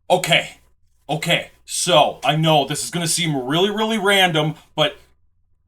Okay, so I know this is gonna seem really, really random, but,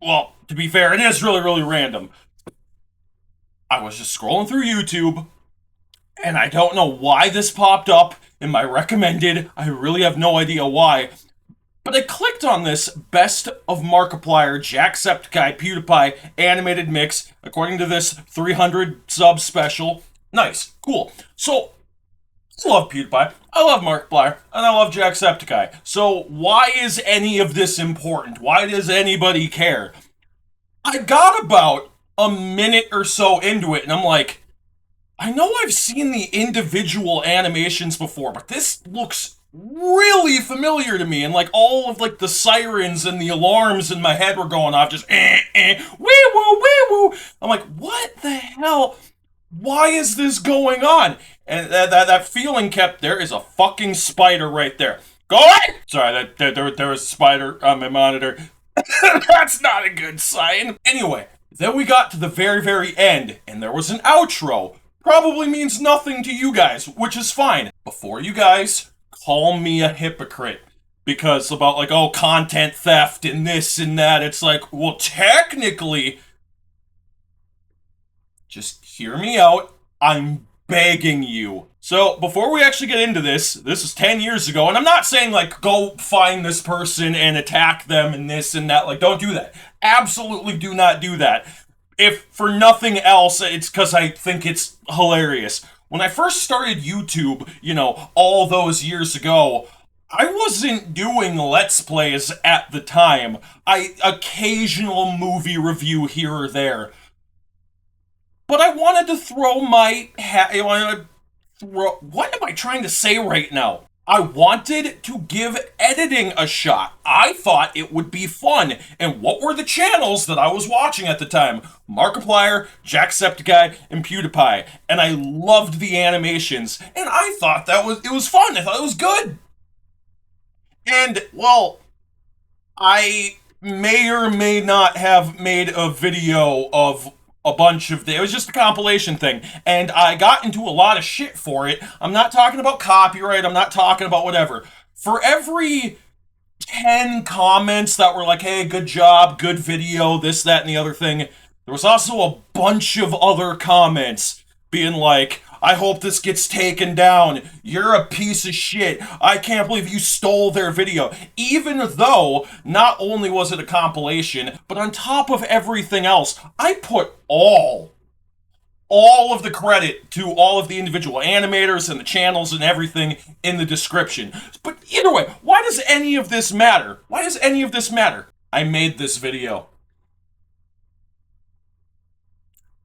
well, to be fair, it is really, really random. I was just scrolling through YouTube, and I don't know why this popped up in my recommended. I really have no idea why. But I clicked on this Best of Markiplier, Jacksepticeye, PewDiePie animated mix, according to this 300 sub special. Nice, cool. So, I love PewDiePie, I love Markiplier, and I love Jacksepticeye. So why is any of this important? Why does anybody care? I got about a minute or so into it, and I'm like, I know I've seen the individual animations before, but this looks really familiar to me, and like all of like the sirens and the alarms in my head were going off, just wee woo. I'm like, what the hell? Why is this going on? And that feeling kept. There is a fucking spider right there. Go away! Sorry, there was a spider on my monitor. That's not a good sign. Anyway, then we got to the very, very end, and there was an outro. Probably means nothing to you guys, which is fine. Before you guys call me a hypocrite, because about like, oh, content theft and this and that, it's like, well, technically, just hear me out. I'm begging you. So, before we actually get into this is 10 years ago, and I'm not saying, like, go find this person and attack them and this and that. Like, don't do that. Absolutely do not do that. If for nothing else, it's because I think it's hilarious. When I first started YouTube, you know, all those years ago, I wasn't doing Let's Plays at the time. Occasional movie review here or there. But I wanted to throw my hat. What am I trying to say right now? I wanted to give editing a shot. I thought it would be fun. And what were the channels that I was watching at the time? Markiplier, Jacksepticeye, and PewDiePie. And I loved the animations. And I thought it was fun. I thought it was good. And, well, I may or may not have made a video of a bunch of it was just a compilation thing, and I got into a lot of shit for it. I'm not talking about copyright, I'm not talking about whatever. For every 10 comments that were like, hey, good job, good video, this, that, and the other thing, there was also a bunch of other comments being like, I hope this gets taken down. You're a piece of shit. I can't believe you stole their video. Even though, not only was it a compilation, but on top of everything else, I put all of the credit to all of the individual animators and the channels and everything in the description. But either way, why does any of this matter? Why does any of this matter? I made this video.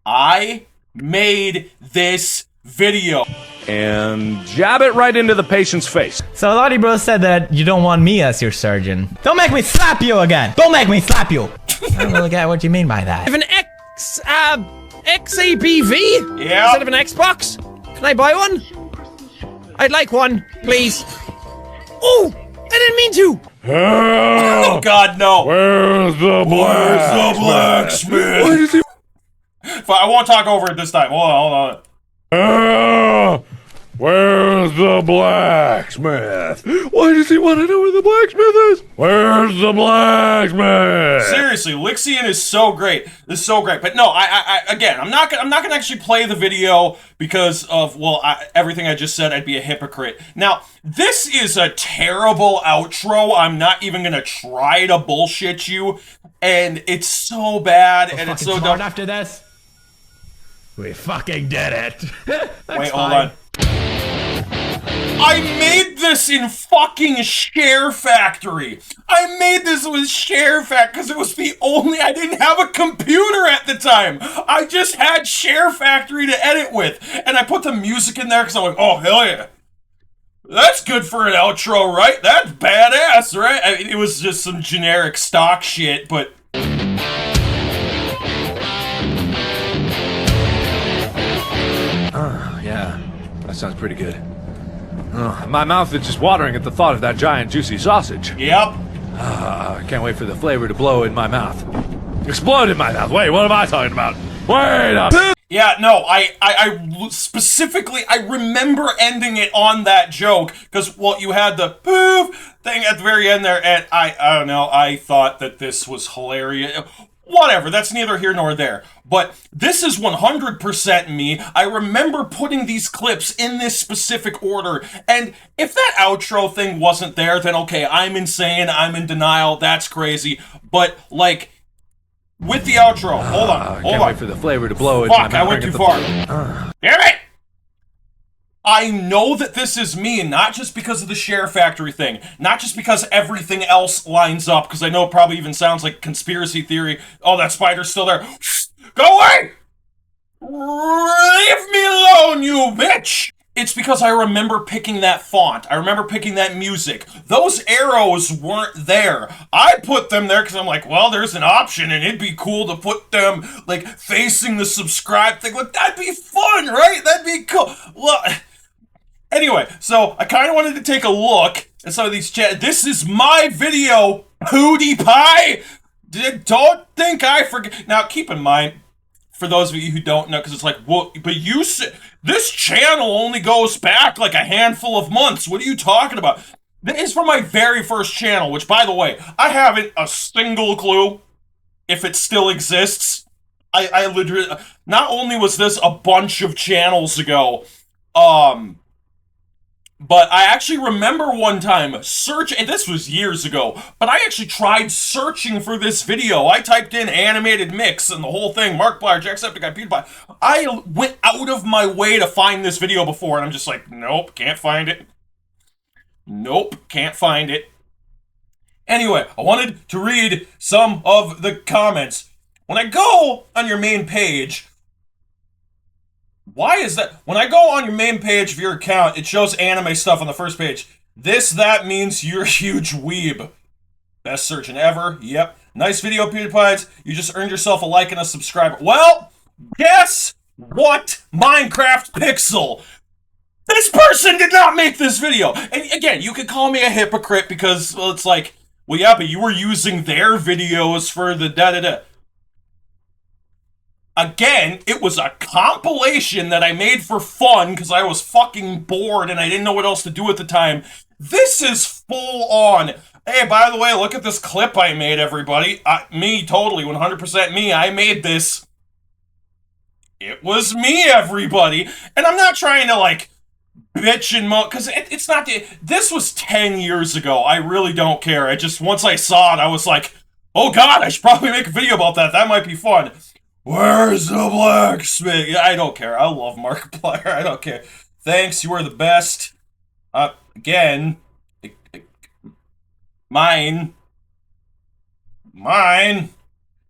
I made this video. And jab it right into the patient's face. So Lottie Bro said that you don't want me as your surgeon. Don't make me slap you again! Don't make me slap you! I don't really get what you mean by that. Have an XABV? Yeah. Instead of an Xbox? Can I buy one? I'd like one, please. Oh! I didn't mean to! Oh god, no! Where's the blacksmith? I won't talk over it this time. Hold on. Where's the blacksmith? Why does he want to know where the blacksmith is? Where's the blacksmith? Seriously, Lixian is so great. This is so great. But no, again, I'm not gonna actually play the video because of, well, everything I just said. I'd be a hypocrite. Now, this is a terrible outro. I'm not even gonna try to bullshit you, and it's so bad, and it's so dumb. After this, we fucking did it. Wait, hold on. I made this in fucking Share Factory. I made this with Share Factory because it was the only. I didn't have a computer at the time. I just had Share Factory to edit with, and I put the music in there because I'm like, oh hell yeah, that's good for an outro, right? That's badass, right? I mean, it was just some generic stock shit, but. Yeah, that sounds pretty good. My mouth is just watering at the thought of that giant juicy sausage. Yep. I can't wait for the flavor to blow in my mouth. Explode in my mouth. Wait, what am I talking about? Wait up. Yeah, no, I specifically, I remember ending it on that joke, because, well, you had the poof thing at the very end there, and I don't know, I thought that this was hilarious. Whatever, that's neither here nor there. But this is 100% me. I remember putting these clips in this specific order, and if that outro thing wasn't there, then okay, I'm insane, I'm in denial, that's crazy. But, like, with the outro, hold on. Can't wait for the flavor to blow it. Fuck, I went too far. Damn it! I know that this is me, not just because of the Share Factory thing, not just because everything else lines up, because I know it probably even sounds like conspiracy theory. Oh, that spider's still there. Go away! Leave me alone, you bitch! It's because I remember picking that font. I remember picking that music. Those arrows weren't there. I put them there because I'm like, well, there's an option, and it'd be cool to put them, like, facing the subscribe thing. Like, that'd be fun, right? That'd be cool. Well, anyway, so I kind of wanted to take a look at some of these chat. This is my video, PewDiePie! Don't think I forget. Now, keep in mind, for those of you who don't know, because it's like, well, but you said this channel only goes back like a handful of months. What are you talking about? This is from my very first channel, which, by the way, I haven't a single clue if it still exists. I literally, not only was this a bunch of channels ago, but I actually remember one time and this was years ago, but I actually tried searching for this video. I typed in animated mix and the whole thing, Markiplier, Jacksepticeye, PewDiePie. I went out of my way to find this video before, and I'm just like, nope, can't find it. Nope, can't find it. Anyway, I wanted to read some of the comments. When I go on your main page, why is that? When I go on your main page of your account, it shows anime stuff on the first page. That means you're a huge weeb. Best searching ever. Yep. Nice video, PewDiePie. You just earned yourself a like and a subscriber. Well, guess what? Minecraft Pixel. This person did not make this video. And again, you could call me a hypocrite because, well, it's like, well, yeah, but you were using their videos for the da-da-da. Again, it was a compilation that I made for fun because I was fucking bored and I didn't know what else to do at the time. This is full on. Hey, by the way, look at this clip I made, everybody. Me, totally, 100% me. I made this. It was me, everybody. And I'm not trying to, like, bitch and moan, because it's not, this was 10 years ago. I really don't care. Once I saw it, I was like, oh god, I should probably make a video about that. That might be fun. Where's the blacksmith? I don't care. I love Markiplier. I don't care. Thanks, you are the best. Again, mine.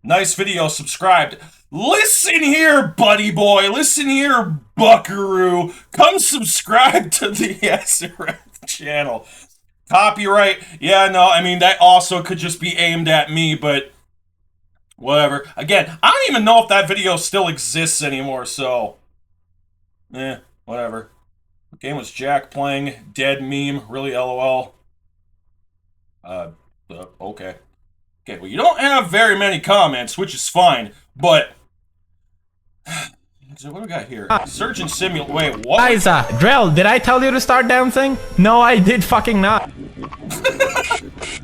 Nice video, subscribed. Listen here, buddy boy. Listen here, buckaroo. Come subscribe to the AZ-AzarathGaming channel. Copyright. Yeah, no, I mean, that also could just be aimed at me, but whatever. Again, I don't even know if that video still exists anymore, so whatever. The game was Jack playing, dead meme, really LOL. Okay. Okay, well, you don't have very many comments, which is fine, but so what do we got here? Search and simulate. Wait, what? Guys, Drell, did I tell you to start dancing? No, I did fucking not.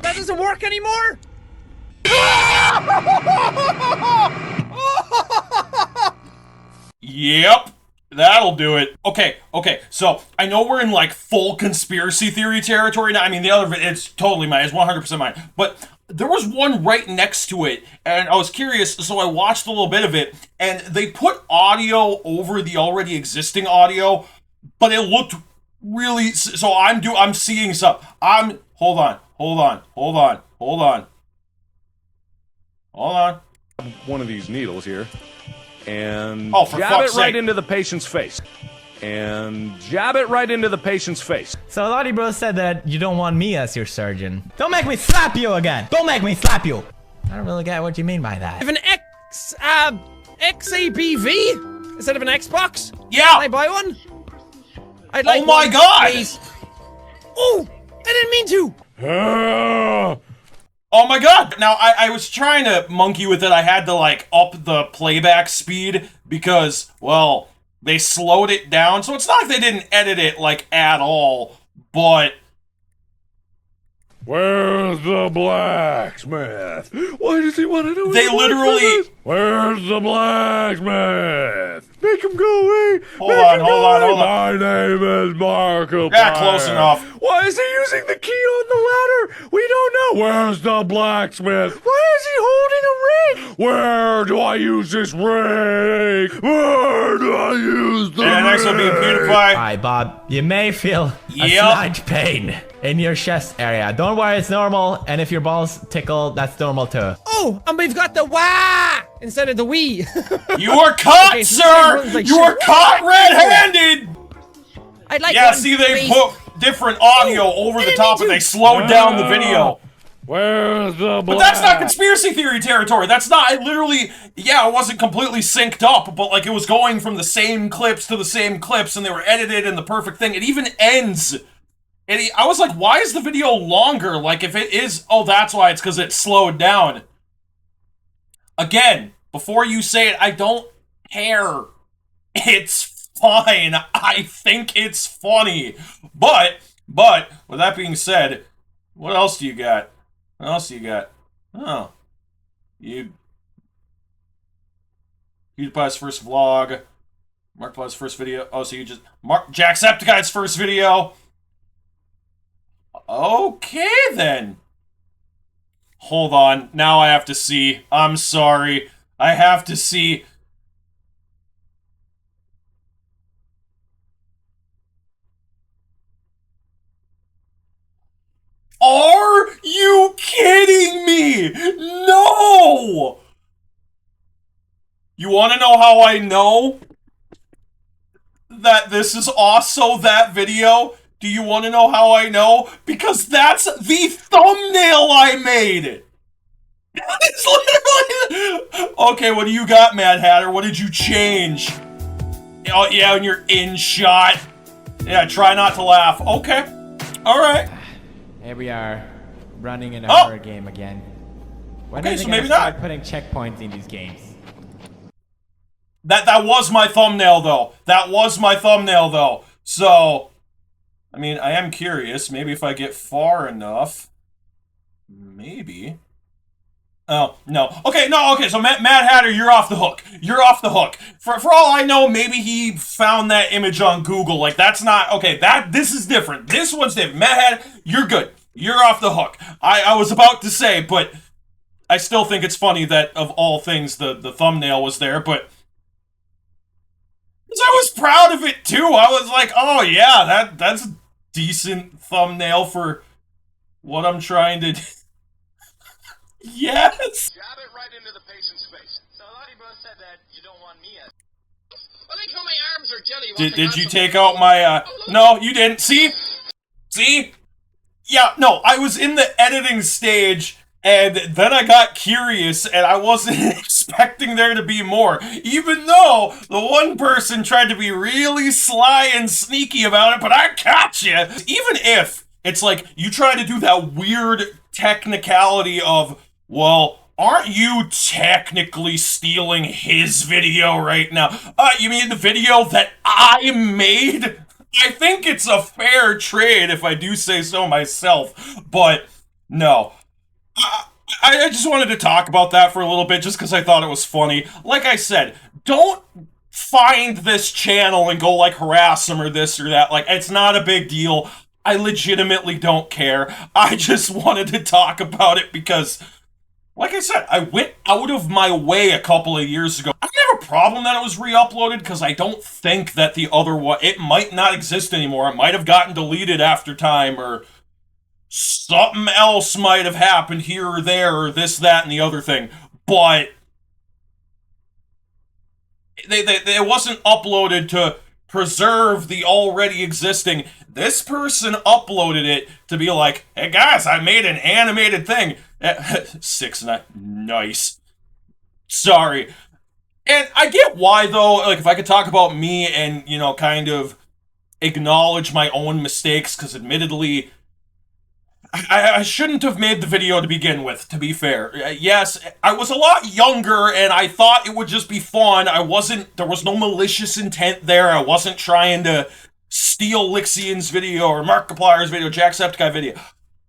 That doesn't work anymore? Yep, that'll do it. Okay, so I know we're in like full conspiracy theory territory now. I mean, the other, it's totally mine, it's 100% mine. But there was one right next to it, and I was curious, so I watched a little bit of it, and they put audio over the already existing audio, but it looked really, so I'm seeing some, hold on. One of these needles here, and for jab fuck's it right sake. into the patient's face. And jab it right into the patient's face. So Lottie Bro said that you don't want me as your surgeon. Don't make me slap you again! Don't make me slap you! I don't really get what you mean by that. Have an XABV instead of an Xbox? Yeah! Can I buy one? I'd like Oh my one, god! please. Oh! I didn't mean to! Oh my god! Now, I was trying to monkey with it. I had to, like, up the playback speed because, well, they slowed it down. So it's not like they didn't edit it, like, at all, but... Where's the blacksmith? Why does he want to know? They literally... Where's the blacksmith? Make him go away. Hold on. My name is Markiplier. Yeah, close enough. Why is he using the key on the ladder? We don't know. Where's the blacksmith? Why is he holding a ring? Where do I use this ring? Where do I use the ring? And next will be PewDiePie. Alright, Bob, you may feel a Yep. slight pain in your chest area. Don't worry, it's normal. And if your balls tickle, that's normal too. Oh, and we've got the wah instead of the wee. You are caught, Okay, so sir! everyone's like, You are caught red-handed! I'd like Yeah, one, see, they please. put different audio over the top and they slowed down the video. Where's the But that's not conspiracy theory territory. That's not, I literally, yeah, it wasn't completely synced up, but like it was going from the same clips to the same clips and they were edited and the perfect thing. It even ends. I was like, why is the video longer? Like if it is, oh, that's why, it's because it slowed down. Again, before you say it, I don't care. It's fine. I think it's funny. But, with that being said, what else do you got? What else do you got? Oh. PewDiePie's first vlog. Markiplier's first video. Oh, so you just... Jacksepticeye's first video. Okay, then. Hold on. Now I have to see. I'm sorry. I have to see... Are you kidding me? No! You want to know how I know that this is also that video? Do you want to know how I know? Because that's the thumbnail I made! It's literally... Okay, what do you got, Mad Hatter? What did you change? Oh, yeah, and you're in shot. Yeah, try not to laugh. Okay. Alright. Here we are, running in a Oh! horror game again. When Okay, is it so gonna maybe start not. putting checkpoints in these games? That was my thumbnail, though. That was my thumbnail, though. So, I mean, I am curious. Maybe if I get far enough. Maybe. Oh, no. Okay, no, okay, so Mad Hatter, you're off the hook. You're off the hook. For all I know, maybe he found that image on Google. Like, that's not... Okay, this is different. This one's different. Mad Hatter, you're good. You're off the hook. I was about to say, but I still think it's funny that, of all things, the thumbnail was there, but... I was proud of it, too. I was like, oh, yeah, that's a decent thumbnail for what I'm trying to do. Yes! Jab it right into the patient's face. So a lot of you both said that you don't want me as... I think how my arms are jelly. Did you take out my, No, you didn't. See? See? Yeah, no, I was in the editing stage, and then I got curious, and I wasn't expecting there to be more. Even though the one person tried to be really sly and sneaky about it, but I caught you. Even if it's like, you try to do that weird technicality of, well, aren't you technically stealing his video right now? You mean the video that I made? I think it's a fair trade if I do say so myself, but no. I just wanted to talk about that for a little bit just because I thought it was funny. Like I said, don't find this channel and go like harass them or this or that. Like, it's not a big deal. I legitimately don't care. I just wanted to talk about it because... Like I said, I went out of my way a couple of years ago. I didn't have a problem that it was re-uploaded because I don't think that the other one, it might not exist anymore. It might have gotten deleted after time or something else might have happened here or there or this, that, and the other thing. But it wasn't uploaded to preserve the already existing. This person uploaded it to be like, hey guys, I made an animated thing. 6-9, nice. Sorry. And I get why though, like if I could talk about me and, you know, kind of acknowledge my own mistakes, because admittedly, I shouldn't have made the video to begin with, to be fair. Yes, I was a lot younger, and I thought it would just be fun. There was no malicious intent there. I wasn't trying to steal Lixian's video, or Markiplier's video, Jacksepticeye video.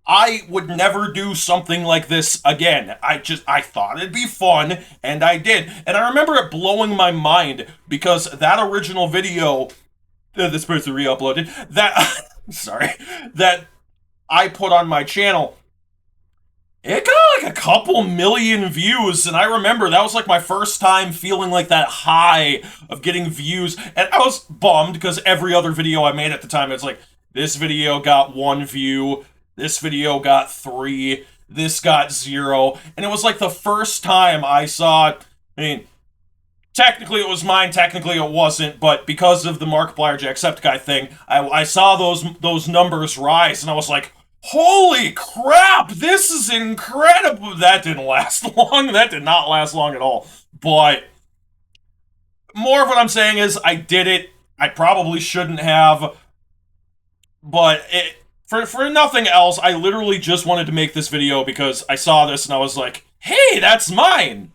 I would never do something like this again. I thought it'd be fun, and I did. And I remember it blowing my mind, because that original video, this person re-uploaded, that I put on my channel, it got like a couple million views, and I remember that was like my first time feeling like that high of getting views, and I was bummed because every other video I made at the time, it's like, this video got 1 view, this video got 3, this got 0, and it was like the first time I saw, I mean, technically it was mine, technically it wasn't, but because of the Markiplier Jacksepticeye thing, I saw those numbers rise, and I was like, holy crap, this is incredible! That didn't last long. That did not last long at all. But more of what I'm saying is, I did it. I probably shouldn't have. But for nothing else, I literally just wanted to make this video because I saw this and I was like, hey, that's mine!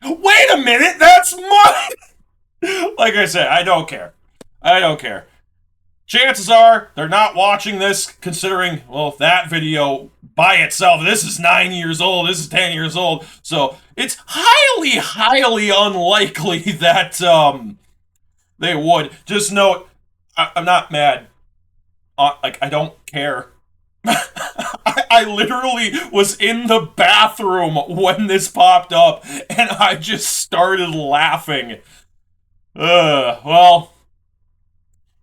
Wait a minute, that's mine! Like I said, I don't care. I don't care. Chances are, they're not watching this, considering, well, that video by itself, this is 9 years old, this is 10 years old, so it's highly, highly unlikely that, they would. Just note, I'm not mad. Like, I don't care. I literally was in the bathroom when this popped up, and I just started laughing. Well...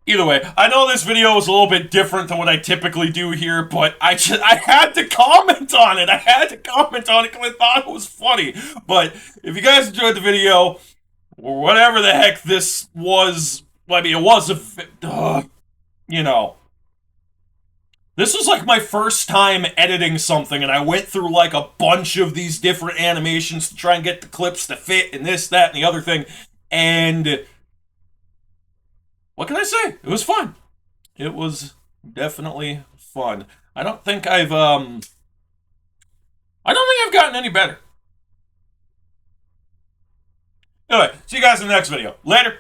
Either way, I know this video was a little bit different than what I typically do here, but I had to comment on it. I had to comment on it because I thought it was funny. But if you guys enjoyed the video, or whatever the heck this was, well, I mean, it was you know. This was like my first time editing something, and I went through like a bunch of these different animations to try and get the clips to fit, and this, that, and the other thing, and... what can I say? It was fun. It was definitely fun. I don't think I've gotten any better. Anyway, see you guys in the next video. Later.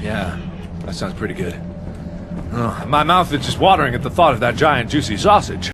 Yeah, that sounds pretty good. My mouth is just watering at the thought of that giant juicy sausage.